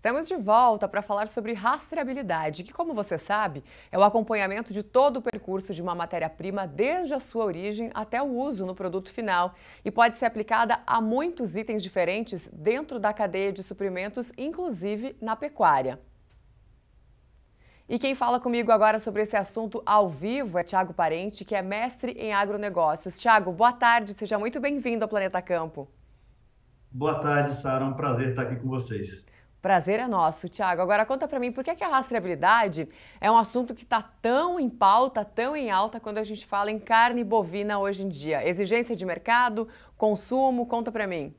Estamos de volta para falar sobre rastreabilidade, que, como você sabe, é o acompanhamento de todo o percurso de uma matéria-prima desde a sua origem até o uso no produto final e pode ser aplicada a muitos itens diferentes dentro da cadeia de suprimentos, inclusive na pecuária. E quem fala comigo agora sobre esse assunto ao vivo é Thiago Parente, que é mestre em agronegócios. Thiago, boa tarde, seja muito bem-vindo ao Planeta Campo. Boa tarde, Sara. É um prazer estar aqui com vocês. Prazer é nosso, Thiago. Agora conta pra mim, por que a rastreabilidade é um assunto que está tão em pauta, tão em alta quando a gente fala em carne bovina hoje em dia? Exigência de mercado, consumo, conta pra mim.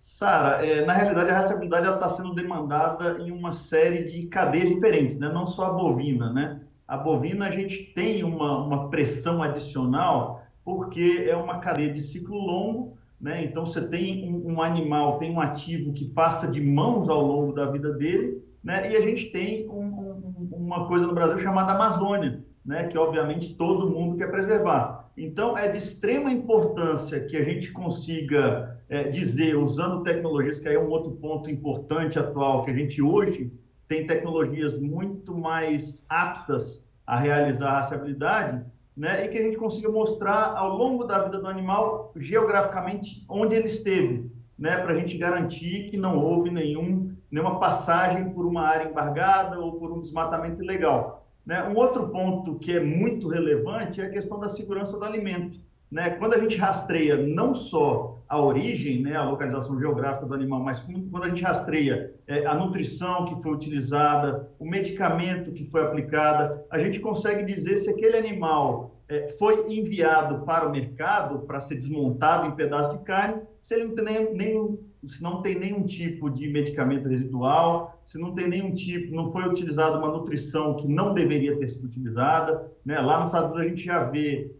Sara, na realidade, a rastreabilidade está sendo demandada em uma série de cadeias diferentes, né? Não só a bovina, né? A bovina, a gente tem uma pressão adicional porque é uma cadeia de ciclo longo, né? Então, você tem um animal, tem um ativo que passa de mãos ao longo da vida dele, né? E a gente tem uma coisa no Brasil chamada Amazônia, né? Que, obviamente, todo mundo quer preservar. Então, é de extrema importância que a gente consiga dizer, usando tecnologias, que aí é um outro ponto importante atual, que a gente hoje tem tecnologias muito mais aptas a realizar a rastreabilidade, né? E que a gente consiga mostrar ao longo da vida do animal, geograficamente, onde ele esteve, né? Para a gente garantir que não houve nenhuma passagem por uma área embargada ou por um desmatamento ilegal. Né? Um outro ponto que é muito relevante é a questão da segurança do alimento. Né? Quando a gente rastreia não só a origem, né, a localização geográfica do animal, mas quando a gente rastreia a nutrição que foi utilizada, o medicamento que foi aplicado, a gente consegue dizer se aquele animal foi enviado para o mercado para ser desmontado em pedaços de carne, se ele não tem se não tem nenhum tipo de medicamento residual, se não tem nenhum tipo, não foi utilizada uma nutrição que não deveria ter sido utilizada, né? Lá nos Estados Unidos a gente já vê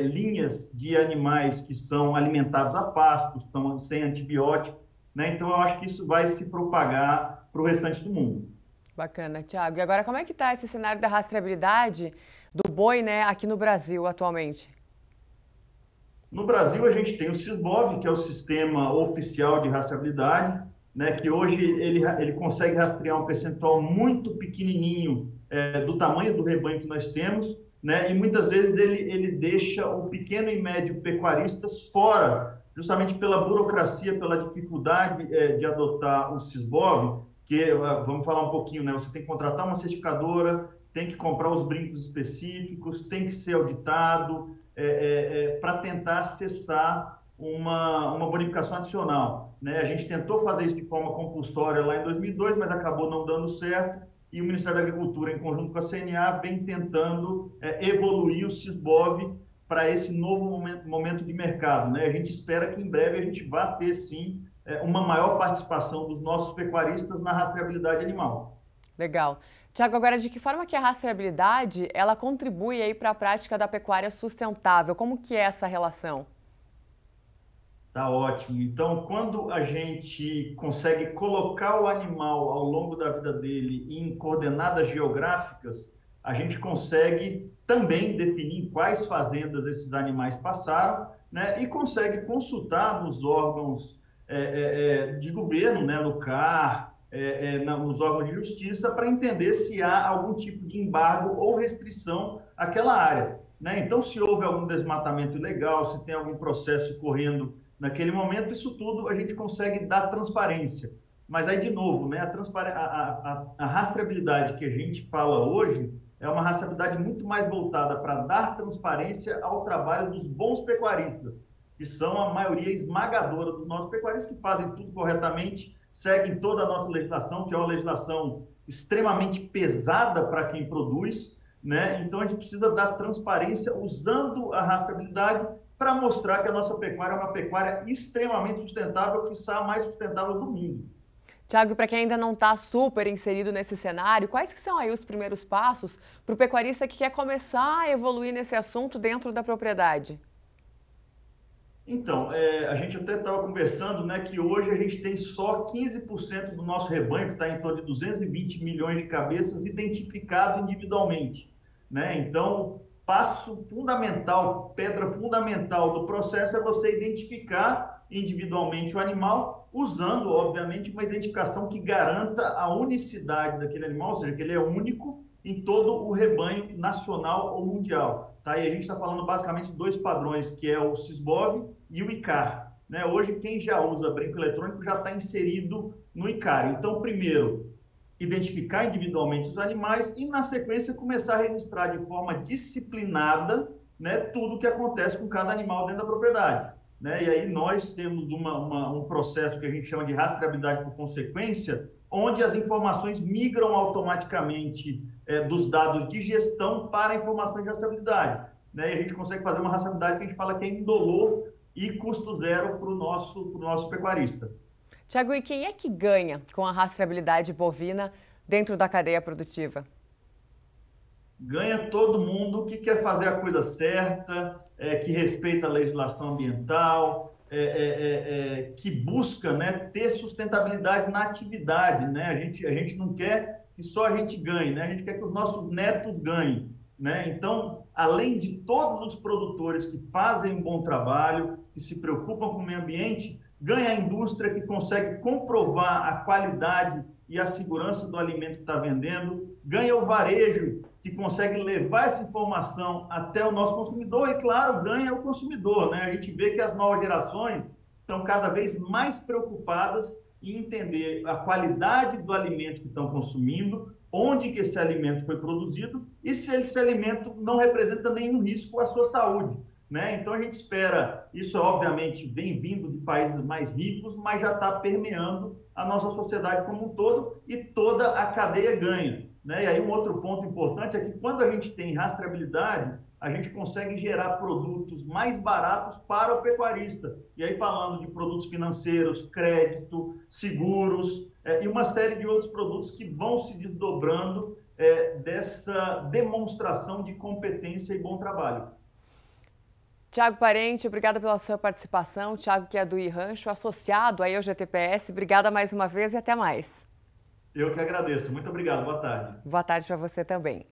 linhas de animais que são alimentados a pasto, são sem antibiótico, né? Então eu acho que isso vai se propagar para o restante do mundo. Bacana, Thiago. E agora, como é que está esse cenário da rastreabilidade do boi, né, aqui no Brasil atualmente? No Brasil, a gente tem o Sisbov, que é o sistema oficial de rastreabilidade, né, que hoje ele consegue rastrear um percentual muito pequenininho do tamanho do rebanho que nós temos, né, e muitas vezes ele deixa o pequeno e médio pecuaristas fora, justamente pela burocracia, pela dificuldade de adotar o Sisbov, que, vamos falar um pouquinho, né, você tem que contratar uma certificadora, tem que comprar os brincos específicos, tem que ser auditado, para tentar acessar uma bonificação adicional. Né? A gente tentou fazer isso de forma compulsória lá em 2002, mas acabou não dando certo, e o Ministério da Agricultura, em conjunto com a CNA, vem tentando evoluir o Sisbov para esse novo momento de mercado. Né? A gente espera que em breve a gente vá ter, sim, uma maior participação dos nossos pecuaristas na rastreabilidade animal. Legal. Tiago, agora de que forma que a rastreabilidade ela contribui aí para a prática da pecuária sustentável? Como que é essa relação? Tá ótimo. Então, quando a gente consegue colocar o animal ao longo da vida dele em coordenadas geográficas, a gente consegue também definir quais fazendas esses animais passaram, né? E consegue consultar nos órgãos de governo, né? No CAR, nos órgãos de justiça, para entender se há algum tipo de embargo ou restrição àquela área. Né? Então, se houve algum desmatamento ilegal, se tem algum processo correndo naquele momento, isso tudo a gente consegue dar transparência. Mas aí, de novo, né, a rastreabilidade que a gente fala hoje é uma rastreabilidade muito mais voltada para dar transparência ao trabalho dos bons pecuaristas, que são a maioria esmagadora dos nossos pecuaristas, que fazem tudo corretamente, seguem toda a nossa legislação, que é uma legislação extremamente pesada para quem produz, né? Então, a gente precisa dar transparência usando a rastreabilidade para mostrar que a nossa pecuária é uma pecuária extremamente sustentável, quiçá a mais sustentável do mundo. Tiago, para quem ainda não está super inserido nesse cenário, quais que são aí os primeiros passos para o pecuarista que quer começar a evoluir nesse assunto dentro da propriedade? Então, a gente até estava conversando, né, que hoje a gente tem só 15% do nosso rebanho, que está em torno de 220 milhões de cabeças, identificado individualmente. Né? Então, passo fundamental, pedra fundamental do processo é você identificar individualmente o animal usando, obviamente, uma identificação que garanta a unicidade daquele animal, ou seja, que ele é único em todo o rebanho nacional ou mundial. Tá? E a gente está falando basicamente de dois padrões, que é o Sysbov e o ICAR. Né? Hoje, quem já usa brinco eletrônico já está inserido no ICAR. Então, primeiro, identificar individualmente os animais e, na sequência, começar a registrar de forma disciplinada, né, tudo o que acontece com cada animal dentro da propriedade. Né? E aí nós temos um processo que a gente chama de rastreabilidade por consequência, onde as informações migram automaticamente dos dados de gestão para informações de rastreabilidade. Né? E a gente consegue fazer uma rastreabilidade que a gente fala que é indolor e custo zero para o nosso pecuarista. Tiago, e quem é que ganha com a rastreabilidade bovina dentro da cadeia produtiva? Ganha todo mundo que quer fazer a coisa certa, que respeita a legislação ambiental, que busca, né, ter sustentabilidade na atividade. Né? A gente não quer que só a gente ganhe, né? A gente quer que os nossos netos ganhem. Né? Então, além de todos os produtores que fazem um bom trabalho, que se preocupam com o meio ambiente, ganha a indústria que consegue comprovar a qualidade e a segurança do alimento que está vendendo, ganha o varejo que consegue levar essa informação até o nosso consumidor e, claro, ganha o consumidor. Né? A gente vê que as novas gerações estão cada vez mais preocupadas em entender a qualidade do alimento que estão consumindo, onde que esse alimento foi produzido e se esse alimento não representa nenhum risco à sua saúde. Né? Então, a gente espera, isso obviamente vem vindo de países mais ricos, mas já está permeando a nossa sociedade como um todo e toda a cadeia ganha. Né? E aí um outro ponto importante é que quando a gente tem rastreabilidade, a gente consegue gerar produtos mais baratos para o pecuarista. E aí falando de produtos financeiros, crédito, seguros e uma série de outros produtos que vão se desdobrando dessa demonstração de competência e bom trabalho. Tiago Parente, obrigada pela sua participação. Tiago, que é do iRancho, associado aí ao GTPS. Obrigada mais uma vez e até mais. Eu que agradeço. Muito obrigado. Boa tarde. Boa tarde para você também.